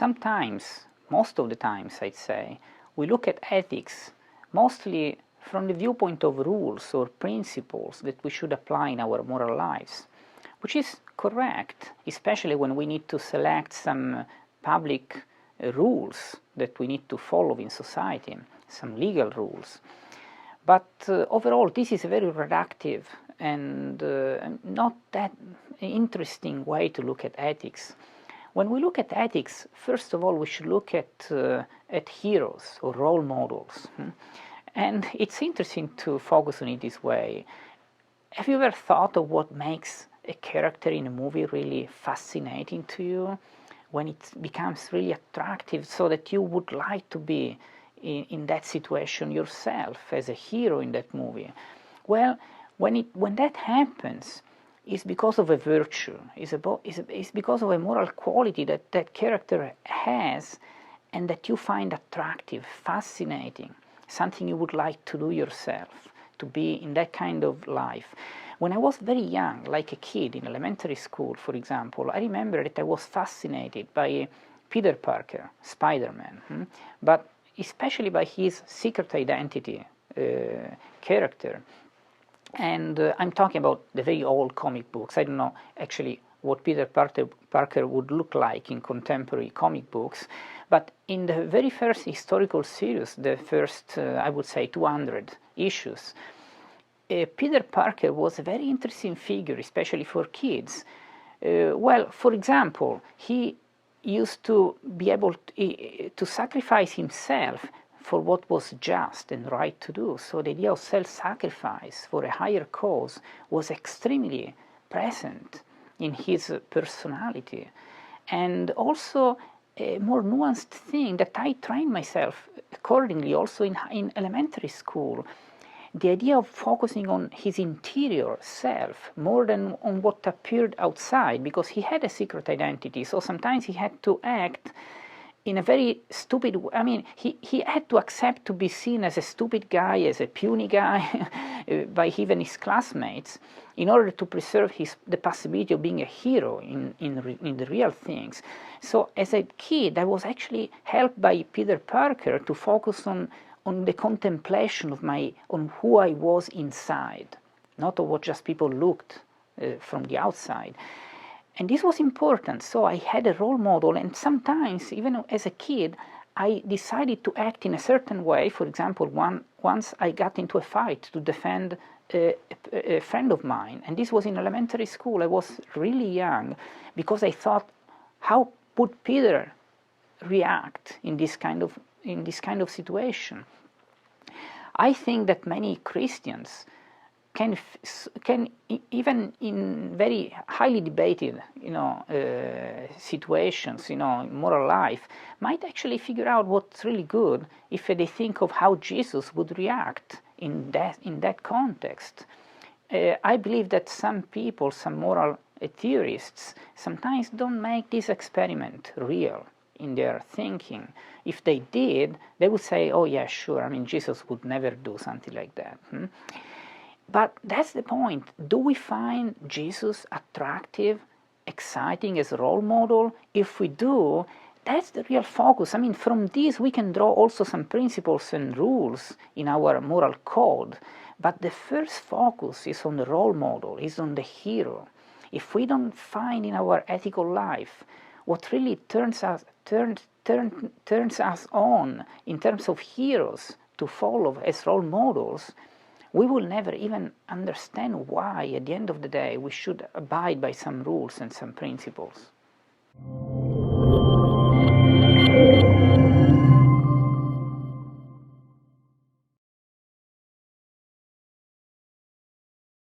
sometimes, most of the times I'd say, we look at ethics mostly from the viewpoint of rules or principles that we should apply in our moral lives, which is correct, especially when we need to select some public rules that we need to follow in society, some legal rules. But overall, this is a very reductive and not that interesting way to look at ethics. When we look at ethics, first of all, we should look at heroes or role models. And it's interesting to focus on it this way. Have you ever thought of what makes a character in a movie really fascinating to you? When it becomes really attractive so that you would like to be in that situation yourself as a hero in that movie? Well, when that happens, it's because of a virtue, it's because of a moral quality that that character has and that you find attractive, fascinating, something you would like to do yourself, to be in that kind of life. When I was very young, like a kid in elementary school, for example, I remember that I was fascinated by Peter Parker, Spider-Man, but especially by his secret identity character. And I'm talking about the very old comic books. I don't know actually what Peter Parker would look like in contemporary comic books, but in the very first historical series, the first, I would say, 200 issues, Peter Parker was a very interesting figure, especially for kids. Well, for example, he used to be able to sacrifice himself for what was just and right to do. So the idea of self-sacrifice for a higher cause was extremely present in his personality. And also a more nuanced thing that I trained myself accordingly also in elementary school, the idea of focusing on his interior self more than on what appeared outside, because he had a secret identity, so sometimes he had to act in a very stupid way. I mean, he had to accept to be seen as a stupid guy, as a puny guy by even his classmates, in order to preserve the possibility of being a hero in the real things. So as a kid, I was actually helped by Peter Parker to focus on the contemplation of on who I was inside, not of what just people looked from the outside. And this was important, so I had a role model, and sometimes, even as a kid, I decided to act in a certain way. For example, once I got into a fight to defend a friend of mine, and this was in elementary school. I was really young, because I thought, how would Peter react in this kind of situation? I think that many Christians can even in very highly debated, situations, in moral life, might actually figure out what's really good if they think of how Jesus would react in that context. I believe that some people, some moral theorists, sometimes don't make this experiment real in their thinking. If they did, they would say, oh yeah, sure, I mean, Jesus would never do something like that. But that's the point. Do we find Jesus attractive, exciting as a role model? If we do, that's the real focus. I mean, from this we can draw also some principles and rules in our moral code. But the first focus is on the role model, is on the hero. If we don't find in our ethical life what really turns us on in terms of heroes to follow as role models, we will never even understand why, at the end of the day, we should abide by some rules and some principles.